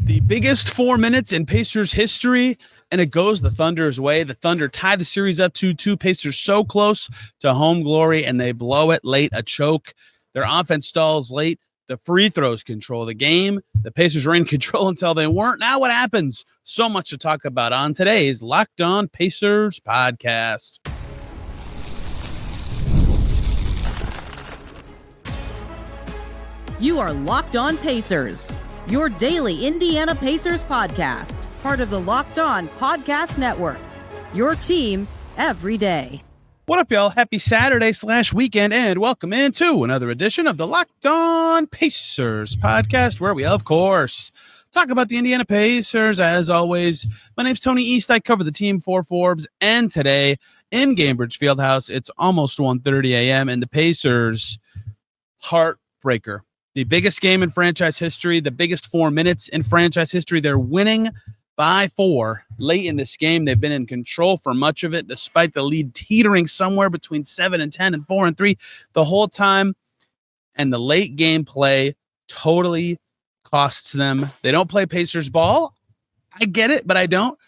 The biggest 4 minutes in Pacers history, and it goes the Thunder's way. The Thunder tie the series up 2-2. Pacers so close to home glory, and they blow it late, a choke. Their offense stalls late. The free throws control the game. The Pacers were in control until they weren't. Now what happens? So much to talk about on today's Locked On Pacers podcast. You are Locked On Pacers, your daily Indiana Pacers podcast, part of the Locked On Podcast Network, your team every day. What up, y'all? Happy Saturday/weekend, and welcome into another edition of the Locked On Pacers podcast, where we, of course, talk about the Indiana Pacers. As always, my name's Tony East. I cover the team for Forbes, and today in Gainbridge Fieldhouse, it's almost 1:30 a.m., and the Pacers, heartbreaker. The biggest game in franchise history, the biggest 4 minutes in franchise history. They're winning by 4 late in this game. They've been in control for much of it, despite the lead teetering somewhere between 7-10 and 4-3 the whole time. And the late game play totally costs them. They don't play Pacers ball. I get it, but I don't.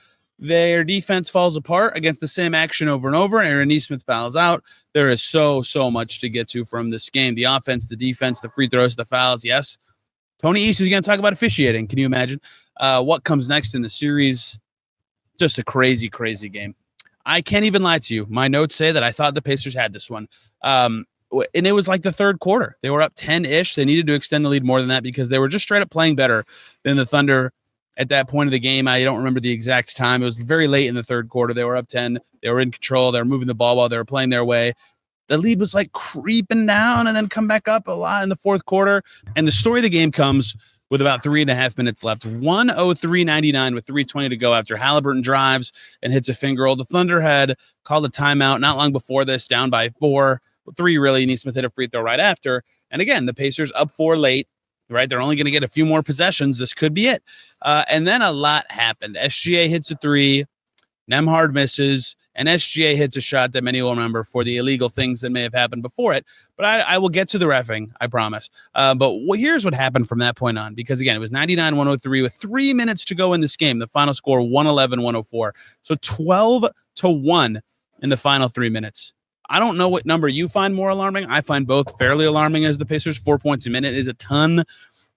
Their defense falls apart against the same action over and over. Aaron Nesmith fouls out. There is so much to get to from this game. The offense, the defense, the free throws, the fouls. Yes. Tony East is going to talk about officiating. Can you imagine what comes next in the series? Just a crazy game. I can't even lie to you. My notes say that I thought the Pacers had this one. And it was like the third quarter. They were up 10-ish. They needed to extend the lead more than that because they were just straight up playing better than the Thunder at that point of the game. I don't remember the exact time. It was very late in the third quarter. They were up 10. They were in control. They were moving the ball while they were playing their way. The lead was like creeping down and then come back up a lot in the fourth quarter. And the story of the game comes with about 3.5 minutes left. 1:03.99 with 3:20 to go after Haliburton drives and hits a finger roll. The Thunder had called a timeout not long before this, down by 3 really. Nesmith hit a free throw right after. And again, the Pacers up 4 late. Right, they're only going to get a few more possessions. This could be it. And then a lot happened. SGA hits a 3, Nembhard misses, and SGA hits a shot that many will remember for the illegal things that may have happened before it. But I will get to the reffing, I promise. But here's what happened from that point on, because again, it was 99-103 with 3 minutes to go in this game. The final score 111-104. So 12-1 in the final 3 minutes. I don't know what number you find more alarming. I find both fairly alarming as the Pacers. 4 points a minute is a ton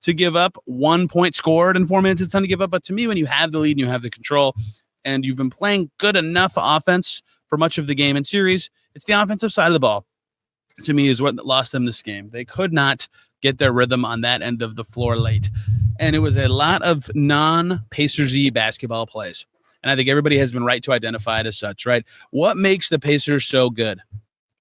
to give up. 1 point scored in 4 minutes is a ton to give up. But to me, when you have the lead and you have the control and you've been playing good enough offense for much of the game and series, it's the offensive side of the ball, to me, is what lost them this game. They could not get their rhythm on that end of the floor late. And it was a lot of non-Pacers-y basketball plays. And I think everybody has been right to identify it as such, right? What makes the Pacers so good?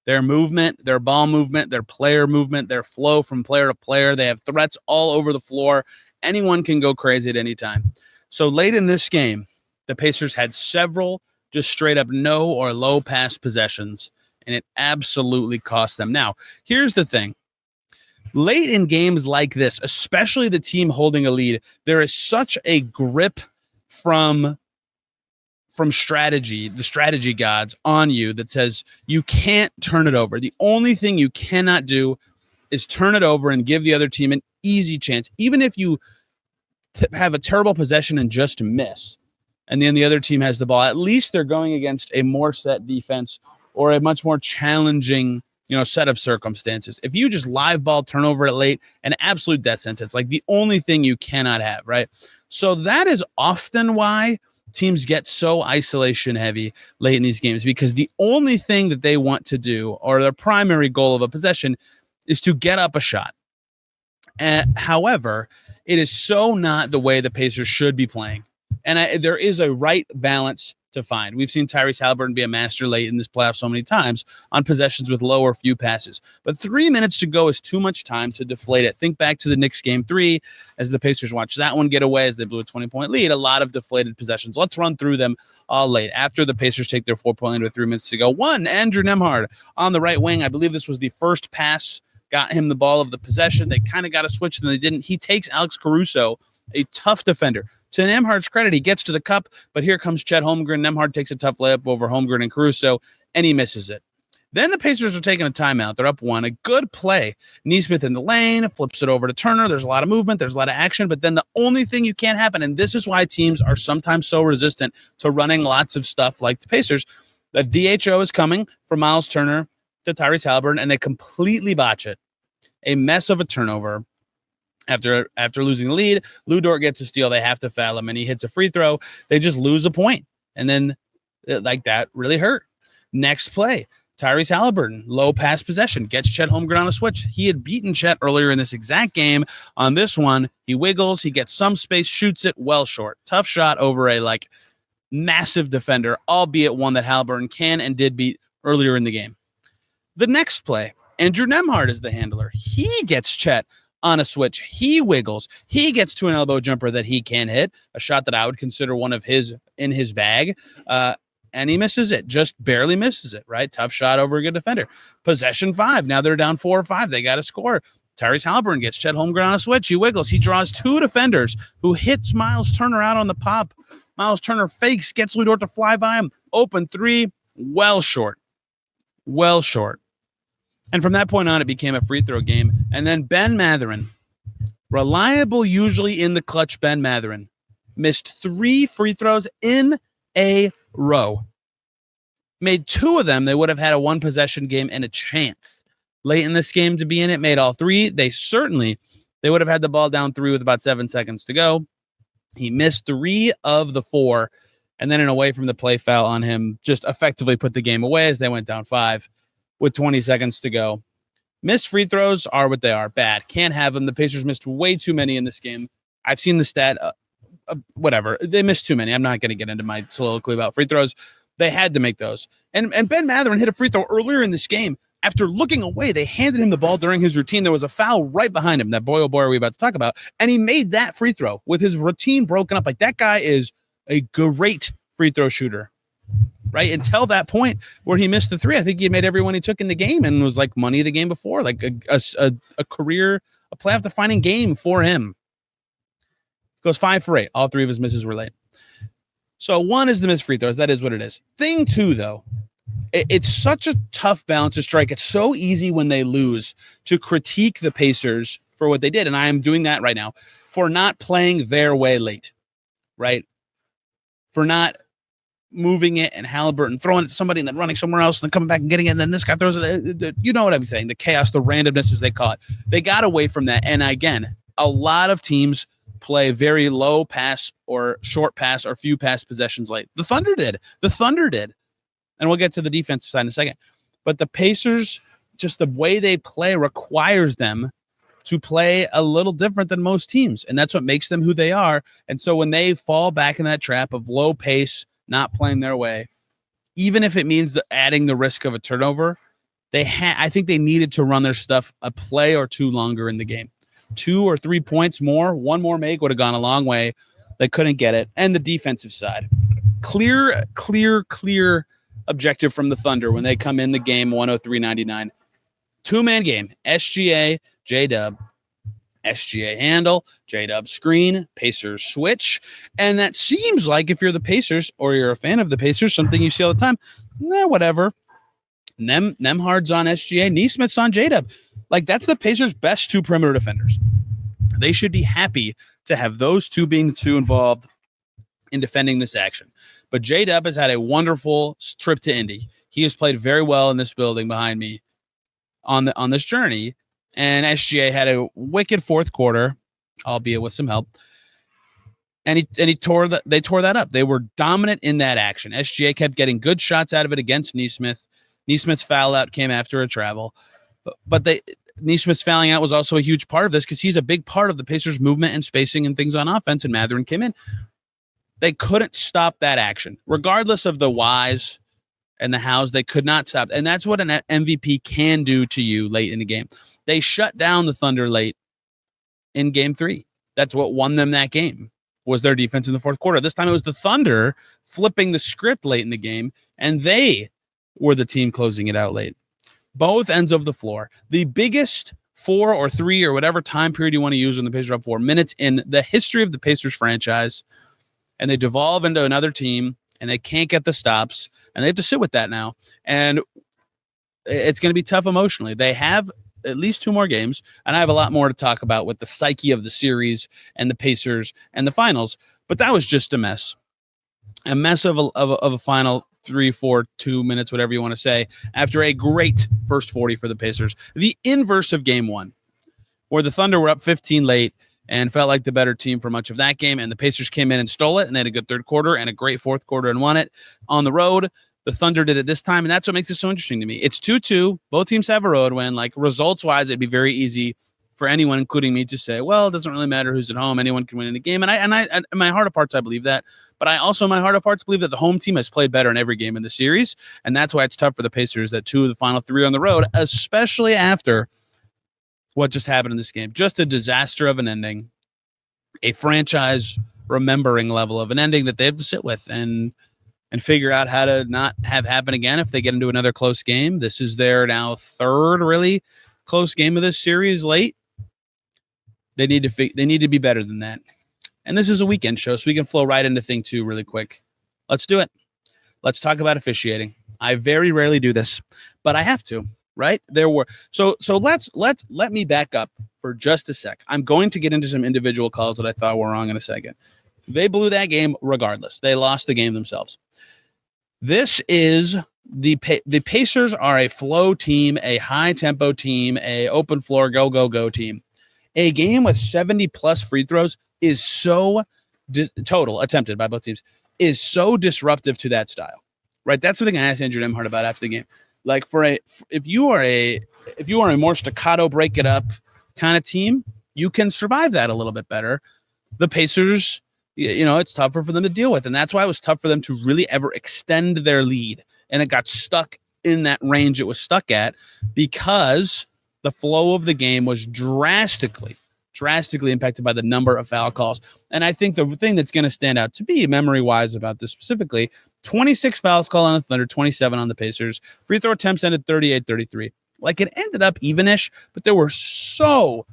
Their movement, their ball movement, their player movement, their flow from player to player. They have threats all over the floor. Anyone can go crazy at any time. So late in this game, the Pacers had several just straight up no or low pass possessions, and it absolutely cost them. Now, here's the thing. Late in games like this, especially the team holding a lead, there is such a grip from strategy, the strategy gods on you that says you can't turn it over. The only thing you cannot do is turn it over and give the other team an easy chance. Even if you have a terrible possession and just miss, and then the other team has the ball, at least they're going against a more set defense or a much more challenging, set of circumstances. If you just live ball turnover it late, an absolute death sentence, like the only thing you cannot have, right? So that is often why teams get so isolation heavy late in these games, because the only thing that they want to do, or their primary goal of a possession, is to get up a shot. However, it is so not the way the Pacers should be playing. And there is a right balance to find. We've seen Tyrese Haliburton be a master late in this playoff so many times on possessions with low or few passes. But 3 minutes to go is too much time to deflate it. Think back to the Knicks game 3 as the Pacers watched that one get away as they blew a 20-point lead. A lot of deflated possessions. Let's run through them all late. After the Pacers take their 4-point lead with 3 minutes to go. 1, Andrew Nembhard on the right wing. I believe this was the first pass, got him the ball of the possession. They kind of got a switch and they didn't. He takes Alex Caruso, a tough defender. To Nembhard's credit, he gets to the cup, but here comes Chet Holmgren. Nembhard takes a tough layup over Holmgren and Caruso, and he misses it. Then the Pacers are taking a timeout. They're up one. A good play. Nesmith in the lane, flips it over to Turner. There's a lot of movement. There's a lot of action. But then the only thing you can't happen, and this is why teams are sometimes so resistant to running lots of stuff like the Pacers, the DHO is coming from Myles Turner to Tyrese Haliburton, and they completely botch it. A mess of a turnover. After losing the lead, Lou Dort gets a steal. They have to foul him, and he hits a free throw. They just lose a point. And then, like, that really hurt. Next play. Tyrese Haliburton, low pass possession, gets Chet Holmgren on a switch. He had beaten Chet earlier in this exact game. On this one, he wiggles, he gets some space, shoots it well short. Tough shot over a massive defender, albeit one that Haliburton can and did beat earlier in the game. The next play, Andrew Nembhard is the handler. He gets Chet on a switch. He wiggles. He gets to an elbow jumper that he can hit, a shot that I would consider one of his in his bag. And he misses it, just barely misses it, right? Tough shot over a good defender. Possession 5. Now they're down 4 or 5. They got to score. Tyrese Haliburton gets Chet Holmgren on a switch. He wiggles. He draws 2 defenders who hits Myles Turner out on the pop. Myles Turner fakes, gets Lou Dort to fly by him. Open 3, well short. Well short. And from that point on, it became a free throw game. And then Ben Mathurin, reliable usually in the clutch Ben Mathurin, missed 3 free throws in a row. Made 2 of them. They would have had a 1-possession game and a chance late in this game to be in it. Made all 3. They would have had the ball down 3 with about 7 seconds to go. He missed 3 of the 4, and then an away from the play foul on him just effectively put the game away as they went down 5 with 20 seconds to go. Missed free throws are what they are. Bad. Can't have them. The Pacers missed way too many in this game. I've seen the stat. Whatever. They missed too many. I'm not going to get into my soliloquy about free throws. They had to make those. And Ben Mathurin hit a free throw earlier in this game. After looking away, they handed him the ball during his routine. There was a foul right behind him. That boy, oh boy, are we about to talk about. And he made that free throw with his routine broken up. Like, that guy is a great free throw shooter, right? Until that point where he missed the 3, I think he made every one he took in the game and was like money the game before, like a career, a playoff defining game for him. Goes 5 for 8. All 3 of his misses were late. So 1 is the missed free throws. That is what it is. Thing 2, though, it's such a tough balance to strike. It's so easy when they lose to critique the Pacers for what they did. And I am doing that right now for not playing their way late, right? For not moving it and Haliburton throwing it to somebody and then running somewhere else and then coming back and getting it. And then this guy throws it. You know what I'm saying? The chaos, the randomness as they call it. They got away from that. And again, a lot of teams play very low pass or short pass or few pass possessions late. The Thunder did. And we'll get to the defensive side in a second. But the Pacers, just the way they play requires them to play a little different than most teams. And that's what makes them who they are. And so when they fall back in that trap of low pace, not playing their way, even if it means adding the risk of a turnover, I think they needed to run their stuff a play or 2 longer in the game. 2 or 3 points more, 1 more make would have gone a long way. They couldn't get it. And the defensive side, clear objective from the Thunder when they come in the game 103-99. 2-man game. SGA, J-Dub. SGA handle, J-Dub screen, Pacers switch. And that seems like, if you're the Pacers or you're a fan of the Pacers, something you see all the time. Whatever. Nembhard's on SGA, Nesmith's on J-Dub. Like, that's the Pacers' best 2 perimeter defenders. They should be happy to have those 2 being the 2 involved in defending this action. But J-Dub has had a wonderful trip to Indy. He has played very well in this building behind me on this journey. And SGA had a wicked 4th quarter, albeit with some help. And they tore that up. They were dominant in that action. SGA kept getting good shots out of it against Nesmith. Nesmith's foul out came after a travel. But Nesmith's fouling out was also a huge part of this because he's a big part of the Pacers' movement and spacing and things on offense, and Mathurin came in. They couldn't stop that action. Regardless of the whys and the hows, they could not stop. And that's what an MVP can do to you late in the game. They shut down the Thunder late in game 3. That's what won them that game, was their defense in the 4th quarter. This time it was the Thunder flipping the script late in the game, and they were the team closing it out late. Both ends of the floor. The biggest 4 or 3 or whatever time period you want to use when the Pacers are up 4 minutes in the history of the Pacers franchise, and they devolve into another team, and they can't get the stops, and they have to sit with that now. And it's going to be tough emotionally. They have at least 2 more games, and I have a lot more to talk about with the psyche of the series and the Pacers and the finals. But that was just a mess of a final 3, 4, 2 minutes, whatever you want to say, after a great first 40 for the Pacers. The inverse of game 1, where the Thunder were up 15 late and felt like the better team for much of that game, and the Pacers came in and stole it, and they had a good third quarter and a great fourth quarter and won it on the road. The Thunder did it this time, and that's what makes it so interesting to me. It's 2-2. Both teams have a road win. Like, results-wise, it'd be very easy for anyone, including me, to say, well, it doesn't really matter who's at home. Anyone can win in a game. And I in my heart of hearts, I believe that. But I also, in my heart of hearts, believe that the home team has played better in every game in the series, and that's why it's tough for the Pacers that 2 of the final 3 are on the road, especially after what just happened in this game. Just a disaster of an ending, a franchise remembering level of an ending that they have to sit with and figure out how to not have happen again if they get into another close game. This is their now 3rd really close game of this series late. They need to be better than that. And this is a weekend show, so we can flow right into thing 2 really quick. Let's do it. Let's talk about officiating. I very rarely do this, but I have to, right? So let me back up for just a sec. I'm going to get into some individual calls that I thought were wrong in a second. They blew that game regardless. They lost the game themselves. This is the Pacers are a flow team, a high tempo team, a open floor go team. A game with 70 plus free throws is so total attempted by both teams is so disruptive to that style, right? That's the thing I asked Andrew Nemhart about after the game. Like, if you are a more staccato, break it up kind of team, you can survive that a little bit better. The Pacers, it's tougher for them to deal with, and that's why it was tough for them to really ever extend their lead, and it got stuck in that range it was stuck at because the flow of the game was drastically impacted by the number of foul calls. And I think the thing that's going to stand out to be memory-wise about this specifically, 26 fouls called on the Thunder, 27 on the Pacers. Free throw attempts ended 38-33. Like, it ended up even-ish, but there were so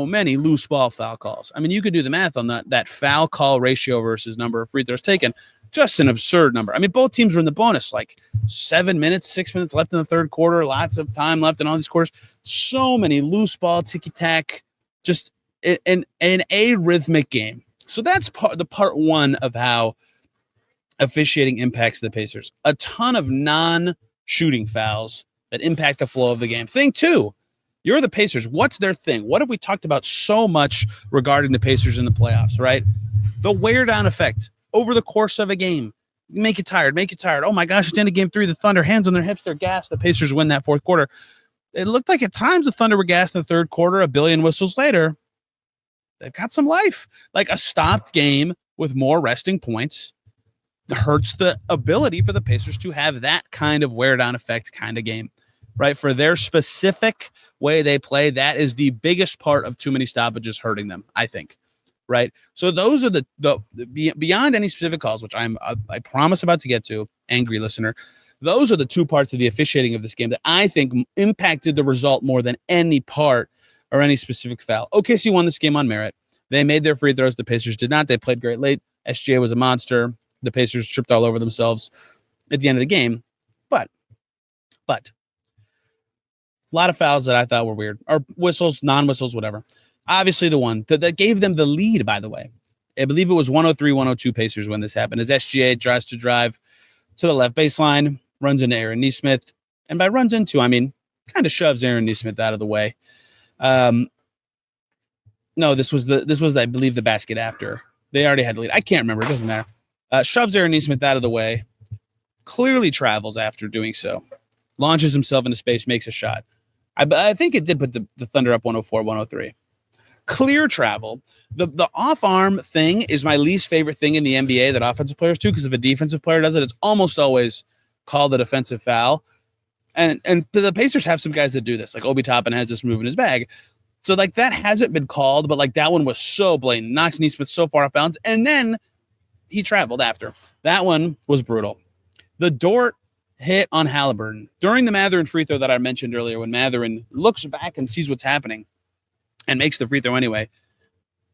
many loose ball foul calls. I mean, you could do the math on that foul call ratio versus number of free throws taken. Just an absurd number. I mean, both teams were in the bonus, like 6 minutes left in the third quarter, lots of time left in all these quarters. So many loose ball, ticky-tack, just an arrhythmic game. So that's part 1 of how officiating impacts the Pacers. A ton of non-shooting fouls that impact the flow of the game. Thing 2, you're the Pacers. What's their thing? What have we talked about so much regarding the Pacers in the playoffs, right? The wear-down effect. Over the course of a game, make you tired. Oh my gosh, it's the end of game 3. The Thunder, hands on their hips, they're gassed. The Pacers win that fourth quarter. It looked like at times the Thunder were gassed in the third quarter. A billion whistles later, they've got some life. Like, a stopped game with more resting points hurts the ability for the Pacers to have that kind of wear down effect kind of game, right? For their specific way they play, that is the biggest part of too many stoppages hurting them, I think. Right. So those are the beyond any specific calls, which I promise about to get to, angry listener. Those are the 2 parts of the officiating of this game that I think impacted the result more than any part or any specific foul. OKC won this game on merit. They made their free throws. The Pacers did not. They played great late. SGA was a monster. The Pacers tripped all over themselves at the end of the game. But a lot of fouls that I thought were weird, or whistles, non-whistles, whatever. Obviously, the one that gave them the lead, by the way. I believe it was 103-102 Pacers when this happened, as SGA tries to drive to the left baseline, runs into Aaron Nesmith. And by runs into, I mean, kind of shoves Aaron Nesmith out of the way. No, this was, I believe, the basket after. They already had the lead. I can't remember. It doesn't matter. Shoves Aaron Nesmith out of the way. Clearly travels after doing so. Launches himself into space, makes a shot. I think it did put the Thunder up 104-103. Clear travel. The off-arm thing is my least favorite thing in the NBA that offensive players do, because if a defensive player does it, it's almost always called a defensive foul. And the Pacers have some guys that do this, like Obi Toppin has this move in his bag. So, like, that hasn't been called, but, like, that one was so blatant. Knocks Nesmith so far off bounds, and then he traveled after. That one was brutal. The Dort hit on Haliburton during the Mathurin free throw that I mentioned earlier, when Mathurin looks back and sees what's happening and makes the free throw anyway.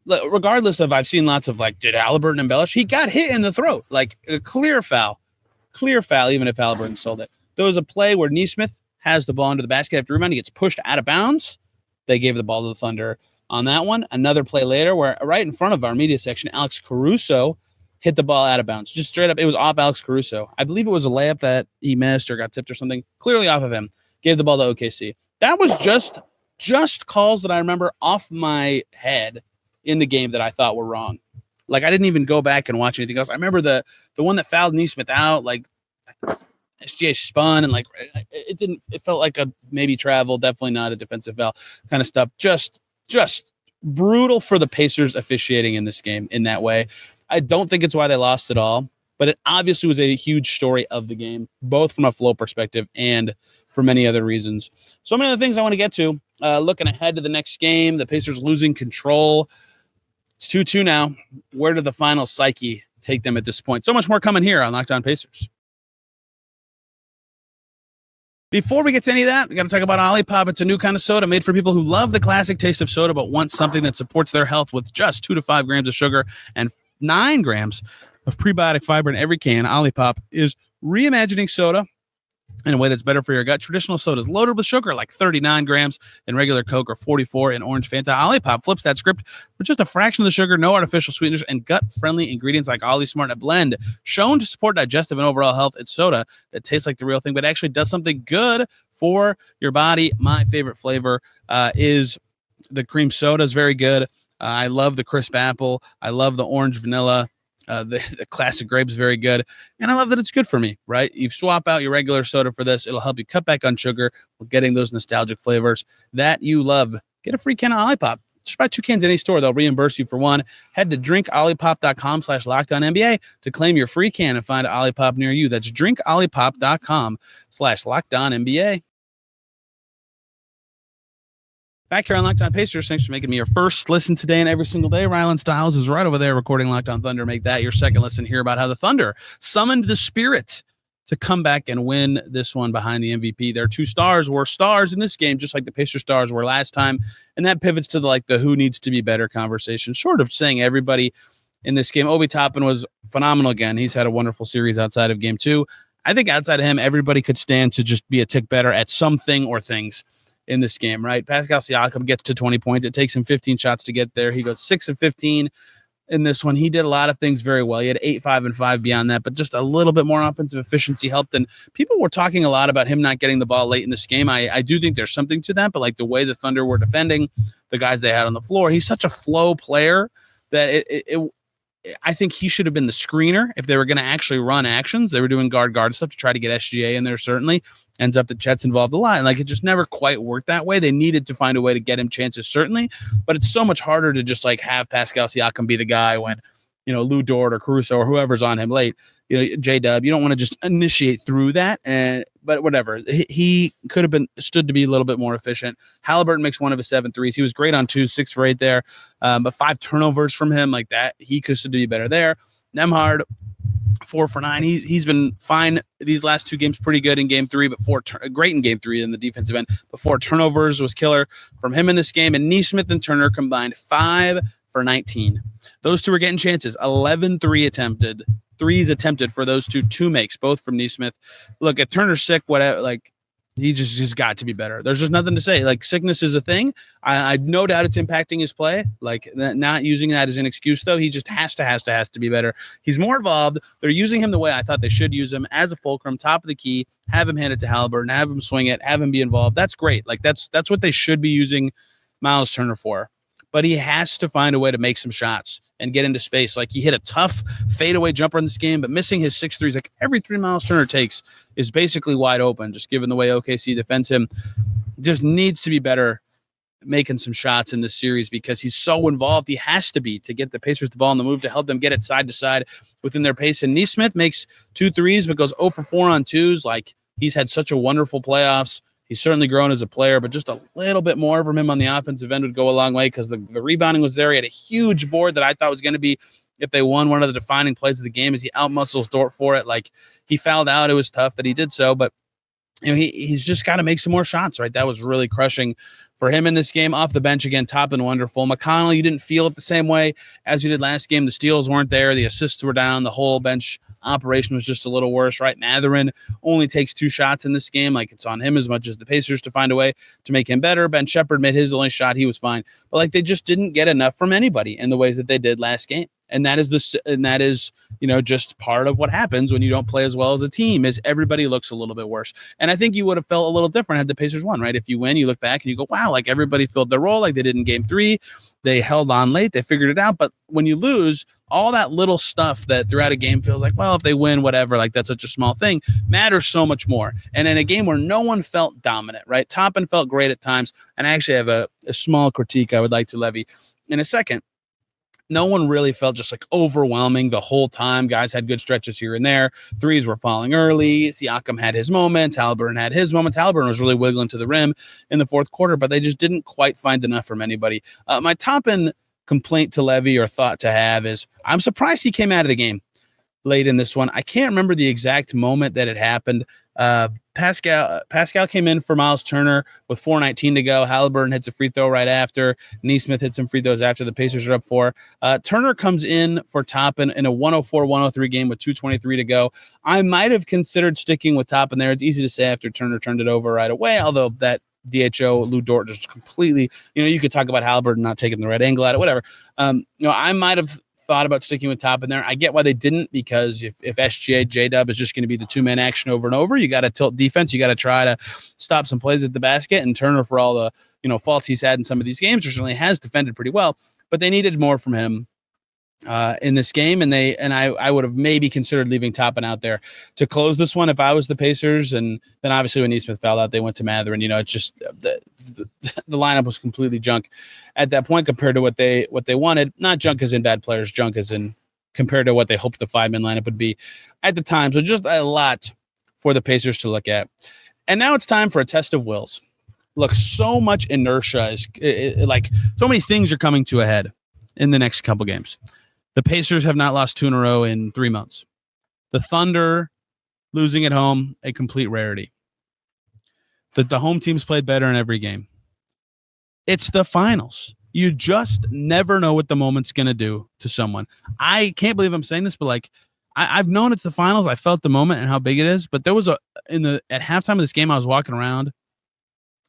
Regardless of, I've seen lots of, like, did Haliburton embellish? He got hit in the throat, like a clear foul, even if Haliburton sold it. There was a play where Nesmith has the ball into the basket after rebound. He gets pushed out of bounds. They gave the ball to the Thunder on that one. Another play later where right in front of our media section, Alex Caruso hit the ball out of bounds. Just straight up, it was off Alex Caruso. I believe it was a layup that he missed or got tipped or something. Clearly off of him. Gave the ball to OKC. That was just calls that I remember off my head in the game that I thought were wrong. Like, I didn't even go back and watch anything else. I remember the one that fouled Nesmith out, like, SGA spun and, like, it felt like a maybe travel, definitely not a defensive foul kind of stuff. Just brutal for the Pacers officiating in this game in that way. I don't think it's why they lost it all, but it obviously was a huge story of the game, both from a flow perspective and for many other reasons. So many other things I want to get to. Looking ahead to the next game, the Pacers losing control. It's 2-2 now. Where did the final psyche take them at this point? So much more coming here on Locked On Pacers. Before we get to any of that, we got to talk about OLIPOP. It's a new kind of soda made for people who love the classic taste of soda but want something that supports their health with just 2 to 5 grams of sugar and 9 grams of prebiotic fiber in every can. OLIPOP is reimagining soda in a way that's better for your gut. Traditional soda is loaded with sugar, like 39 grams in regular Coke or 44 in Orange Fanta. OLIPOP flips that script for just a fraction of the sugar, no artificial sweeteners, and gut-friendly ingredients like OliSmart, a blend shown to support digestive and overall health. It's soda that tastes like the real thing, but actually does something good for your body. My favorite flavor is the cream soda. Is very good. I love the crisp apple. I love the orange vanilla. The classic grape is very good. And I love that it's good for me, right? You swap out your regular soda for this. It'll help you cut back on sugar while getting those nostalgic flavors that you love. Get a free can of OLIPOP. Just buy 2 cans in any store. They'll reimburse you for one. Head to drinkolipop.com/LockedOnNBA to claim your free can and find OLIPOP near you. That's drinkolipop.com/LockedOnNBA. Back here on Locked On Pacers, thanks for making me your first listen today and every single day. Rylan Stiles is right over there recording Locked On Thunder. Make that your second listen. Hear about how the Thunder summoned the spirit to come back and win this one behind the MVP. Their 2 stars were stars in this game, just like the Pacers stars were last time. And that pivots to the who needs to be better conversation, short of saying everybody in this game. Obi Toppin was phenomenal again. He's had a wonderful series outside of game 2. I think outside of him, everybody could stand to just be a tick better at something or things in this game, right? Pascal Siakam gets to 20 points. It takes him 15 shots to get there. He goes 6 of 15 in this one. He did a lot of things very well. He had 8, 5, and 5 beyond that, but just a little bit more offensive efficiency helped. And people were talking a lot about him not getting the ball late in this game. I do think there's something to that, but like the way the Thunder were defending the guys they had on the floor, he's such a flow player that I think he should have been the screener if they were going to actually run actions. They were doing guard stuff to try to get SGA in there, certainly. Ends up that Chet's involved a lot. And it just never quite worked that way. They needed to find a way to get him chances, certainly. But it's so much harder to just have Pascal Siakam be the guy when, Lou Dort or Caruso or whoever's on him late. J-Dub, you don't want to just initiate through that. But whatever. He could have been stood to be a little bit more efficient. Haliburton makes 1 of his 7 threes. He was great on 2, 6 for 8 there. But 5 turnovers from him like that. He could stood to be better there. Nembhard, 4 for 9. He's been fine these last 2 games, pretty good in game 3, but great in game 3 in the defensive end. But 4 turnovers was killer from him in this game. And Nesmith and Turner combined 5 for 19. Those 2 are getting chances. 11 threes attempted for those 2 makes, both from Nesmith. Look, if Turner's sick, whatever, he just got to be better. There's just nothing to say. Sickness is a thing. I no doubt it's impacting his play. Not using that as an excuse, though. He just has to be better. He's more involved. They're using him the way I thought they should use him, as a fulcrum, top of the key, have him hand it to Haliburton, have him swing it, have him be involved. That's great. That's what they should be using Myles Turner for. But he has to find a way to make some shots and get into space. He hit a tough fadeaway jumper in this game, but missing his 6 threes. Every 3 Myles Turner takes is basically wide open, just given the way OKC defends him. Just needs to be better making some shots in this series because he's so involved. He has to be to get the Pacers the ball on the move to help them get it side to side within their pace. And Nesmith makes 2 threes, but goes 0 for 4 on 2s. He's had such a wonderful playoffs. He's certainly grown as a player, but just a little bit more from him on the offensive end would go a long way because the rebounding was there. He had a huge board that I thought was going to be, if they won, one of the defining plays of the game as he outmuscles Dort for it. He fouled out. It was tough that he did so, but he's just got to make some more shots, right? That was really crushing for him in this game. Off the bench again, Toppin wonderful. McConnell, you didn't feel it the same way as you did last game. The steals weren't there. The assists were down. The whole bench operation was just a little worse, right? Mathurin only takes 2 shots in this game. Like, it's on him as much as the Pacers to find a way to make him better. Ben Shepherd made his only shot. He was fine. But, like, they just didn't get enough from anybody in the ways that they did last game. And that is, just part of what happens when you don't play as well as a team, is everybody looks a little bit worse. And I think you would have felt a little different had the Pacers won, right? If you win, you look back and you go, wow, like, everybody filled their role like they did in game 3. They held on late. They figured it out. But when you lose, all that little stuff that throughout a game feels like, well, if they win, whatever, like, that's such a small thing, matters so much more. And in a game where no one felt dominant, right? Toppin felt great at times. And I actually have a small critique I would like to levy in a second. No one really felt just like overwhelming the whole time. Guys had good stretches here and there. Threes were falling early. Siakam had his moments. Haliburton had his moments. Haliburton was really wiggling to the rim in the fourth quarter, but they just didn't quite find enough from anybody. My Toppin complaint to levy or thought to have is, I'm surprised he came out of the game late in this one. I can't remember the exact moment that it happened. Pascal came in for Myles Turner with 4:19 to go. Haliburton hits a free throw right after. Nesmith hits some free throws after. The Pacers are up 4. Turner comes in for Toppin in a 104-103 game with 2:23 to go. I might have considered sticking with Toppin there. It's easy to say after Turner turned it over right away, although that DHO, Lou Dort, just completely, you could talk about Haliburton not taking the right angle at it, whatever. I might have thought about sticking with Toppin there. I get why they didn't, because if SGA, J-Dub is just going to be the 2-man action over and over, you got to tilt defense. You got to try to stop some plays at the basket. And Turner, for all the faults he's had in some of these games, certainly has defended pretty well. But they needed more from him in this game, and I would have maybe considered leaving Toppin out there to close this one if I was the Pacers. And then obviously when Nesmith fouled out, they went to Mathurin. It's just the lineup was completely junk at that point compared to what they wanted. Not junk as in bad players, junk as in compared to what they hoped the 5-man lineup would be at the time. So just a lot for the Pacers to look at. And now it's time for a test of wills. Look, so much inertia is like so many things are coming to a head in the next couple games. The Pacers have not lost 2 in a row in 3 months. The Thunder losing at home, a complete rarity. The home teams played better in every game. It's the finals. You just never know what the moment's going to do to someone. I can't believe I'm saying this, but like I've known it's the finals. I felt the moment and how big it is. But there was at halftime of this game, I was walking around,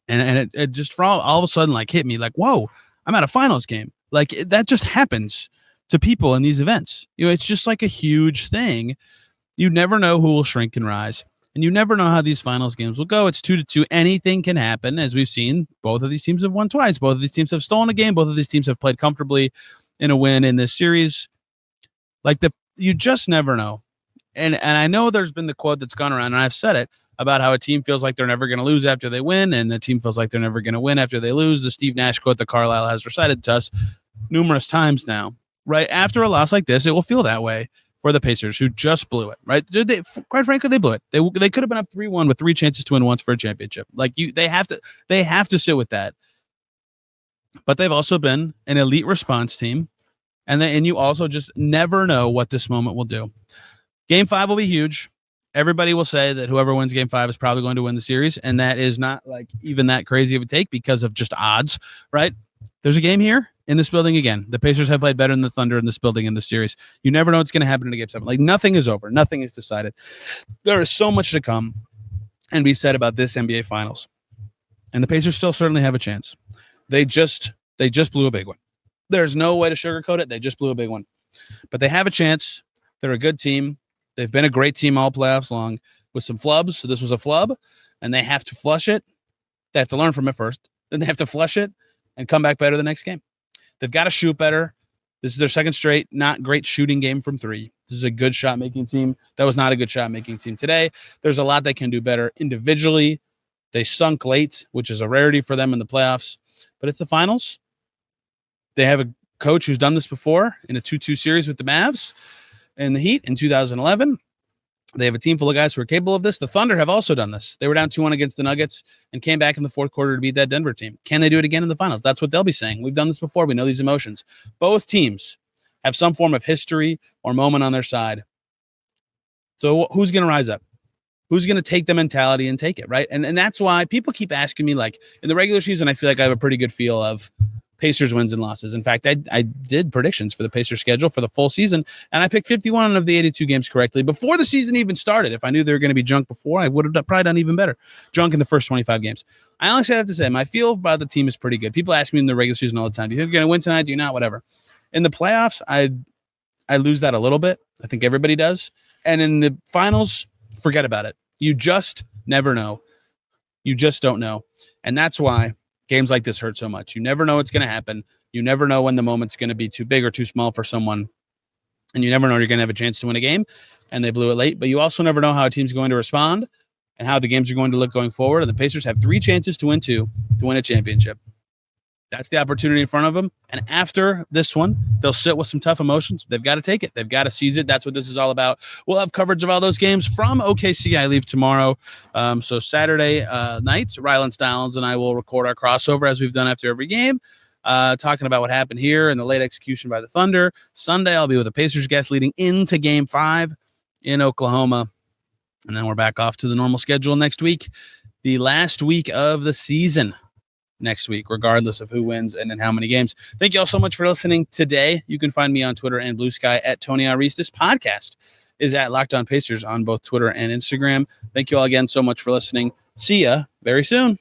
and it just all of a sudden like hit me like, whoa, I'm at a finals game. Like that just happens to people in these events. It's just like a huge thing. You never know who will shrink and rise, and you never know how these finals games will go. It's 2-2. Anything can happen, as we've seen. Both of these teams have won twice. Both of these teams have stolen a game. Both of these teams have played comfortably in a win in this series. You just never know. And I know there's been the quote that's gone around, and I've said it, about how a team feels like they're never going to lose after they win, and the team feels like they're never going to win after they lose. The Steve Nash quote that Carlisle has recited to us numerous times now. Right after a loss like this, it will feel that way for the Pacers, who just blew it. Right? Quite frankly, they blew it. They could have been up 3-1 with 3 chances to win once for a championship. Like they have to sit with that. But they've also been an elite response team, and you also just never know what this moment will do. Game 5 will be huge. Everybody will say that whoever wins Game 5 is probably going to win the series, and that is not like even that crazy of a take because of just odds. Right? There's a game here in this building again. The Pacers have played better than the Thunder in this building in this series. You never know what's going to happen in a Game 7. Like nothing is over. Nothing is decided. There is so much to come and be said about this NBA Finals. And the Pacers still certainly have a chance. They just blew a big one. There's no way to sugarcoat it. They just blew a big one. But they have a chance. They're a good team. They've been a great team all playoffs long with some flubs. So this was a flub, and they have to flush it. They have to learn from it first. Then they have to flush it and come back better the next game. They've got to shoot better. This is their second straight not great shooting game from 3. This is a good shot-making team. That was not a good shot-making team today. There's a lot they can do better individually. They sunk late, which is a rarity for them in the playoffs. But it's the finals. They have a coach who's done this before in a 2-2 series with the Mavs and the Heat in 2011. They have a team full of guys who are capable of this. The Thunder have also done this. They were down 2-1 against the Nuggets and came back in the fourth quarter to beat that Denver team. Can they do it again in the finals? That's what they'll be saying. We've done this before. We know these emotions. Both teams have some form of history or moment on their side. So who's going to rise up? Who's going to take the mentality and take it, right? And that's why people keep asking me, like, in the regular season, I feel like I have a pretty good feel of Pacers wins and losses. In fact, I did predictions for the Pacers schedule for the full season, and I picked 51 of the 82 games correctly before the season even started. If I knew they were going to be junk before, I would have probably done even better. Junk in the first 25 games. I honestly have to say, my feel about the team is pretty good. People ask me in the regular season all the time, do you think you're going to win tonight? Do you not? Whatever. In the playoffs, I lose that a little bit. I think everybody does. And in the finals, forget about it. You just never know. You just don't know. And that's why games like this hurt so much. You never know what's going to happen. You never know when the moment's going to be too big or too small for someone. And you never know you're going to have a chance to win a game, and they blew it late. But you also never know how a team's going to respond and how the games are going to look going forward. And the Pacers have 3 chances to win 2 to win a championship. That's the opportunity in front of them. And after this one, they'll sit with some tough emotions. They've got to take it. They've got to seize it. That's what this is all about. We'll have coverage of all those games from OKC. I leave tomorrow. So Saturday night, Rylan Stallings and I will record our crossover as we've done after every game, talking about what happened here and the late execution by the Thunder. Sunday, I'll be with a Pacers guest leading into Game 5 in Oklahoma. And then we're back off to the normal schedule next week, the last week of the season. Next week, regardless of who wins and in how many games. Thank you all so much for listening today. You can find me on Twitter and Blue Sky at Tony Arias. This podcast is at Locked On Pacers on both Twitter and Instagram. Thank you all again so much for listening. See ya very soon.